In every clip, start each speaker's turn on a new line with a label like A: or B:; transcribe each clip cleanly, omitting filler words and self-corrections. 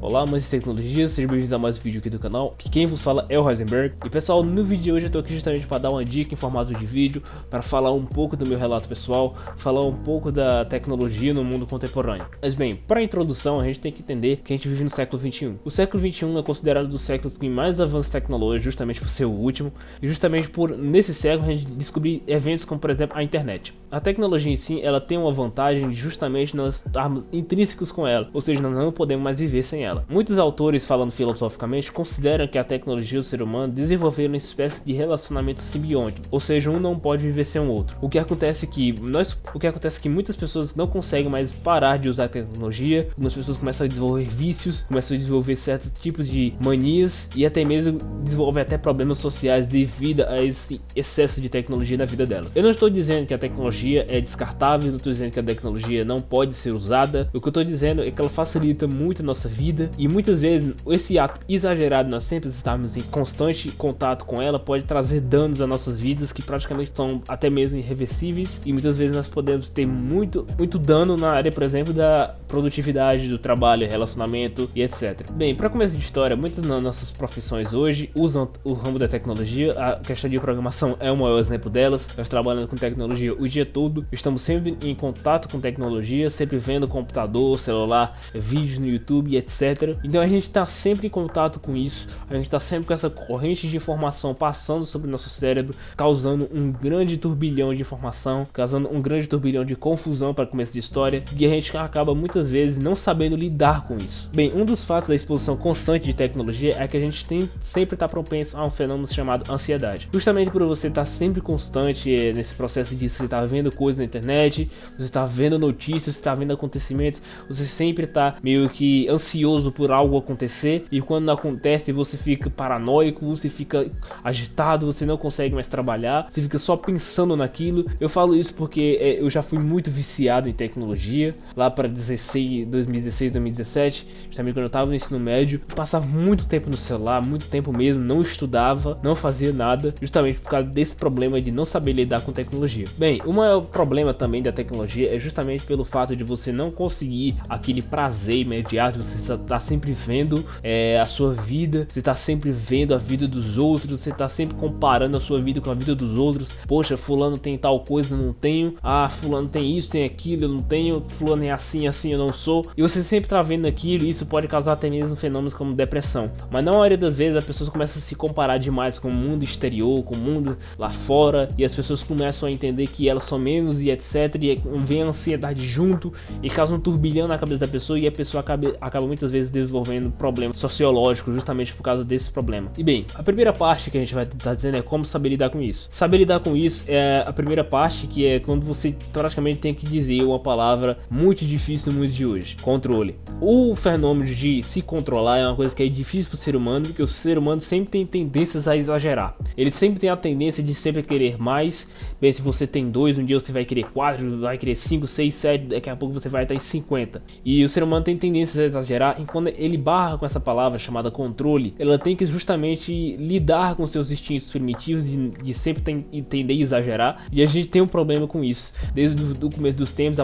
A: Olá, amantes de tecnologia, sejam bem-vindos a mais um vídeo aqui do canal, que quem vos fala é o Heisenberg. E pessoal, no vídeo de hoje eu tô aqui justamente para dar uma dica em formato de vídeo, para falar um pouco do meu relato pessoal, falar um pouco da tecnologia no mundo contemporâneo. Mas bem, para a introdução a gente tem que entender que a gente vive no século XXI. O século XXI é considerado dos séculos que mais avanços tecnológicos, justamente por ser o último, e justamente por, nesse século, a gente descobrir eventos como, por exemplo, a internet. A tecnologia em si, ela tem uma vantagem justamente nós estarmos intrínsecos com ela, ou seja, nós não podemos mais viver sem ela. Muitos autores, falando filosoficamente, consideram que a tecnologia e o ser humano desenvolveram uma espécie de relacionamento simbiótico, ou seja, um não pode viver sem o outro. O que acontece é que muitas pessoas não conseguem mais parar de usar a tecnologia, algumas pessoas começam a desenvolver vícios, começam a desenvolver certos tipos de manias e até mesmo desenvolvem até problemas sociais devido a esse excesso de tecnologia na vida delas. Eu não estou dizendo que a tecnologia é descartável, não estou dizendo que a tecnologia não pode ser usada. O que eu estou dizendo é que ela facilita muito a nossa vida e muitas vezes esse ato exagerado, nós sempre estarmos em constante contato com ela, pode trazer danos às nossas vidas que praticamente são até mesmo irreversíveis, e muitas vezes nós podemos ter muito dano na área, por exemplo, da produtividade, do trabalho, relacionamento e etc. Bem, para começo de história, muitas das nossas profissões hoje usam o ramo da tecnologia. A questão de programação é o maior exemplo delas. Nós trabalhamos com tecnologia o dia todo, estamos sempre em contato com tecnologia, sempre vendo computador, celular, vídeos no YouTube, etc. Então a gente está sempre em contato com isso, a gente está sempre com essa corrente de informação passando sobre o nosso cérebro, causando um grande turbilhão de informação, causando um grande turbilhão de confusão para começo de história, e a gente acaba muitas vezes não sabendo lidar com isso. Bem, um dos fatos da exposição constante de tecnologia é que a gente sempre está propenso a um fenômeno chamado ansiedade. Justamente por você estar sempre constante nesse processo de você estar vendo coisas na internet, você está vendo notícias, você está vendo acontecimentos, você sempre está meio que ansioso por algo acontecer, e quando não acontece você fica paranoico, você fica agitado, você não consegue mais trabalhar, você fica só pensando naquilo. Eu falo isso porque eu já fui muito viciado em tecnologia lá para 2016, 2017, justamente quando eu estava no ensino médio. Eu passava muito tempo no celular, muito tempo mesmo, não estudava, não fazia nada, justamente por causa desse problema de não saber lidar com tecnologia. Bem, o maior problema também da tecnologia é justamente pelo fato de você não conseguir aquele prazer imediato. Você está sempre vendo a sua vida, você está sempre vendo a vida dos outros, você está sempre comparando a sua vida com a vida dos outros. Poxa, fulano tem tal coisa, eu não tenho. Ah, fulano tem isso, tem aquilo, eu não tenho. Fulano é assim, eu não sou. E você sempre está vendo aquilo, e isso pode causar até mesmo fenômenos como depressão. Mas na maioria das vezes as pessoas começam a se comparar demais com o mundo exterior, com o mundo lá fora, e as pessoas começam a entender que elas são menos e etc, e vem a ansiedade junto e causa um turbilhão na cabeça da pessoa, e a pessoa acaba muitas vezes desenvolvendo problemas sociológicos justamente por causa desse problema. E bem, a primeira parte que a gente vai estar dizendo é como saber lidar com isso. Saber lidar com isso é a primeira parte, que é quando você praticamente tem que dizer uma palavra muito difícil no mundo de hoje: controle. O fenômeno de se controlar é uma coisa que é difícil para o ser humano, porque o ser humano sempre tem tendências a exagerar. Ele sempre tem a tendência de sempre querer mais. Bem, se você tem 2, um dia você vai querer 4, vai querer 5, 6, 7, daqui a pouco você vai estar em 50. E o ser humano tem tendências a exagerar, e quando ele barra com essa palavra chamada controle, ela tem que justamente lidar com seus instintos primitivos de sempre tender a exagerar, e a gente tem um problema com isso. Desde o começo dos tempos,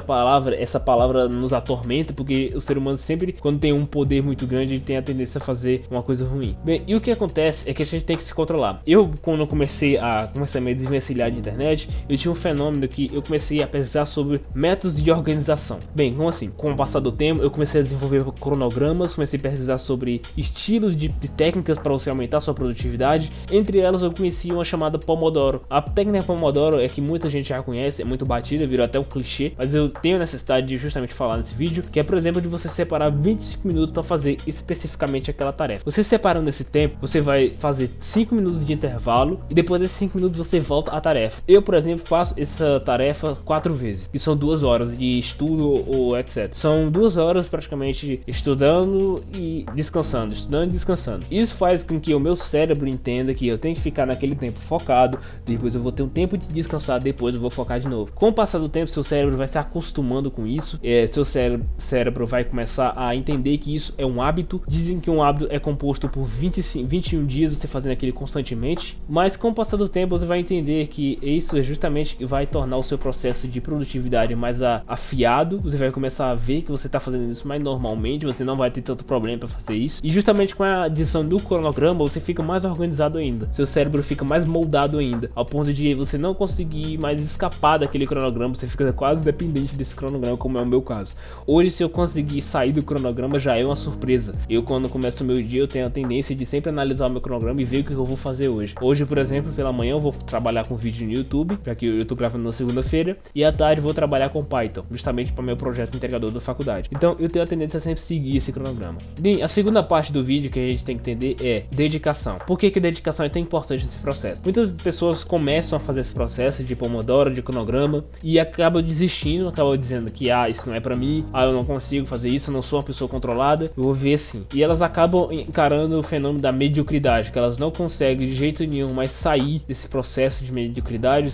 A: essa palavra nos atormenta, porque o ser humano sempre, quando tem um poder muito grande, ele tem a tendência a fazer uma coisa ruim. Bem, e o que acontece é que a gente tem que se controlar. Eu, quando eu comecei a me desvencilhar de internet, eu tinha um fenômeno que eu comecei a pesquisar sobre métodos de organização. Bem, como assim? Com o passar do tempo, eu comecei a desenvolver cronogramas, comecei a pesquisar sobre estilos de técnicas para você aumentar sua produtividade. Entre elas, eu conheci uma chamada Pomodoro. A técnica Pomodoro é que muita gente já conhece, é muito batida, virou até um clichê, mas eu tenho a necessidade de justamente falar nesse vídeo, que é, por exemplo, de você separar 25 minutos para fazer especificamente aquela tarefa. Você separando esse tempo, você vai fazer 5 minutos de intervalo, e depois desses 5 minutos você volta à tarefa. Eu, por exemplo, faço essa tarefa 4 vezes, que são 2 horas de estudo ou etc. São 2 horas praticamente estudando e descansando, estudando e descansando. Isso faz com que o meu cérebro entenda que eu tenho que ficar naquele tempo focado, depois eu vou ter um tempo de descansar, depois eu vou focar de novo. Com o passar do tempo, seu cérebro vai se acostumando com isso, seu cérebro vai começar a entender que isso é um hábito. Dizem que um hábito é composto por 21 dias você fazendo aquilo constantemente, mas com o passar do tempo você vai entender que isso justamente vai tornar o seu processo de produtividade mais afiado. Você vai começar a ver que você está fazendo isso mais normalmente, você não vai vai ter tanto problema para fazer isso. E justamente com a adição do cronograma, você fica mais organizado ainda. Seu cérebro fica mais moldado ainda, ao ponto de você não conseguir mais escapar daquele cronograma. Você fica quase dependente desse cronograma, como é o meu caso. Hoje, se eu conseguir sair do cronograma, já é uma surpresa. Eu, quando começo o meu dia, eu tenho a tendência de sempre analisar o meu cronograma e ver o que eu vou fazer hoje. Hoje, por exemplo, pela manhã eu vou trabalhar com vídeo no YouTube, já que eu tô gravando na segunda-feira, e à tarde vou trabalhar com Python, justamente para meu projeto integrador da faculdade. Então, eu tenho a tendência a sempre seguir esse cronograma. Bem, a segunda parte do vídeo que a gente tem que entender é dedicação. Por que dedicação é tão importante nesse processo? Muitas pessoas começam a fazer esse processo de Pomodoro, de cronograma, e acabam desistindo, acabam dizendo que isso não é pra mim, eu não consigo fazer isso, eu não sou uma pessoa controlada, eu vou ver assim. E elas acabam encarando o fenômeno da mediocridade, que elas não conseguem de jeito nenhum mais sair desse processo de mediocridade,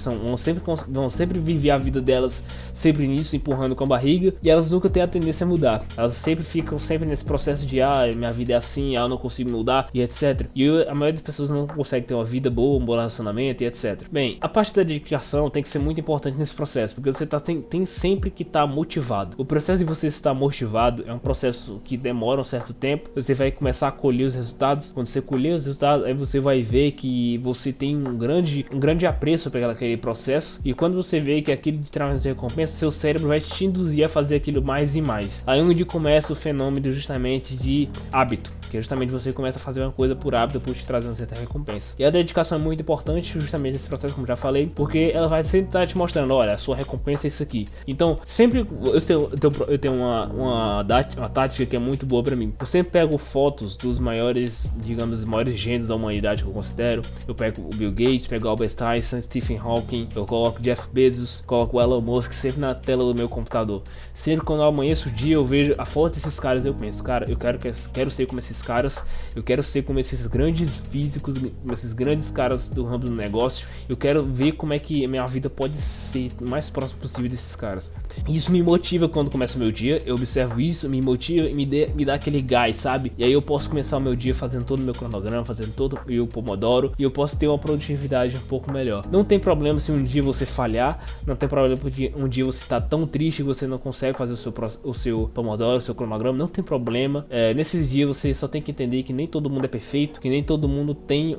A: vão sempre viver a vida delas sempre nisso, empurrando com a barriga, e elas nunca têm a tendência a mudar. Elas sempre ficam nesse processo de minha vida é assim, eu não consigo mudar, e etc. E a maioria das pessoas não consegue ter uma vida boa, um bom relacionamento, e etc. Bem, a parte da dedicação tem que ser muito importante nesse processo, porque você tem sempre que estar motivado. O processo de você estar motivado é um processo que demora um certo tempo. Você vai começar a colher os resultados. Quando você colher os resultados, aí você vai ver que você tem um grande apreço por aquele processo. E quando você vê que aquilo te traz recompensa, seu cérebro vai te induzir a fazer aquilo mais e mais. Aí onde começa o fenômeno justamente de hábito, que justamente você começa a fazer uma coisa por hábito, por te trazer uma certa recompensa. E a dedicação é muito importante justamente nesse processo, como já falei, porque ela vai sempre estar te mostrando, olha, a sua recompensa é isso aqui. Então, sempre eu tenho uma tática que é muito boa pra mim. Eu sempre pego fotos dos maiores, digamos, os maiores gênios da humanidade que eu considero. Eu pego o Bill Gates, pego o Albert Einstein, Stephen Hawking, eu coloco Jeff Bezos, coloco o Elon Musk sempre na tela do meu computador. Sempre quando eu amanheço o dia, eu vejo a foto desses caras, eu penso, cara, eu quero ser como esses caras, eu quero ser como esses grandes físicos, esses grandes caras do ramo do negócio. Eu quero ver como é que a minha vida pode ser o mais próximo possível desses caras. E isso me motiva quando começa o meu dia. Eu observo isso, me motiva e me dá aquele gás, sabe? E aí eu posso começar o meu dia fazendo todo o meu cronograma, fazendo todo o meu Pomodoro, e eu posso ter uma produtividade um pouco melhor. Não tem problema se um dia você falhar, não tem problema se um dia você tá tão triste que você não consegue fazer o seu Pomodoro, o seu cronograma, não tem problema. Nesses dias você só tem que entender que nem todo mundo é perfeito, que nem todo mundo tem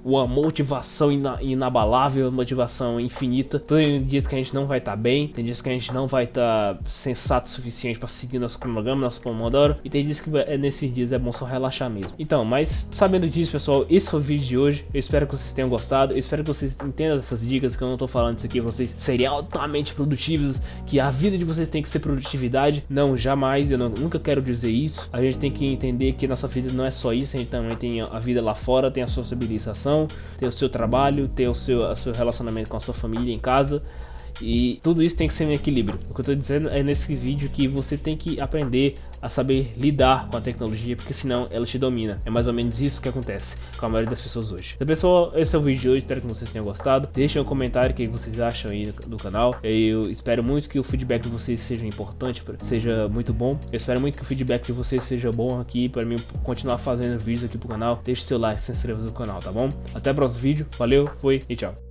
A: uma motivação inabalável, motivação infinita. Tem dias que a gente não vai estar bem, tem dias que a gente não vai estar sensato o suficiente para seguir nosso cronograma, nosso Pomodoro, e tem dias que nesses dias é bom só relaxar mesmo. Então, mas sabendo disso, pessoal, esse foi o vídeo de hoje. Eu espero que vocês tenham gostado, eu espero que vocês entendam essas dicas, que eu não tô falando isso aqui pra vocês serem altamente produtivos, que a vida de vocês tem que ser produtividade. Não, jamais, nunca quero dizer isso. A gente tem que entender que nossa vida não é só isso, a gente também tem a vida lá fora, tem a sociabilização, tem o seu trabalho, tem o seu relacionamento com a sua família em casa. E tudo isso tem que ser em equilíbrio. O que eu tô dizendo é nesse vídeo que você tem que aprender a saber lidar com a tecnologia, porque senão ela te domina. É mais ou menos isso que acontece com a maioria das pessoas hoje. Então, pessoal, esse é o vídeo de hoje. Espero que vocês tenham gostado. Deixem um comentário o que vocês acham aí do canal. Eu espero muito que o feedback de vocês seja importante, seja muito bom. Eu espero muito que o feedback de vocês seja bom aqui para mim continuar fazendo vídeos aqui pro canal. Deixe seu like, se inscreva no canal, tá bom? Até o próximo vídeo. Valeu, fui e tchau.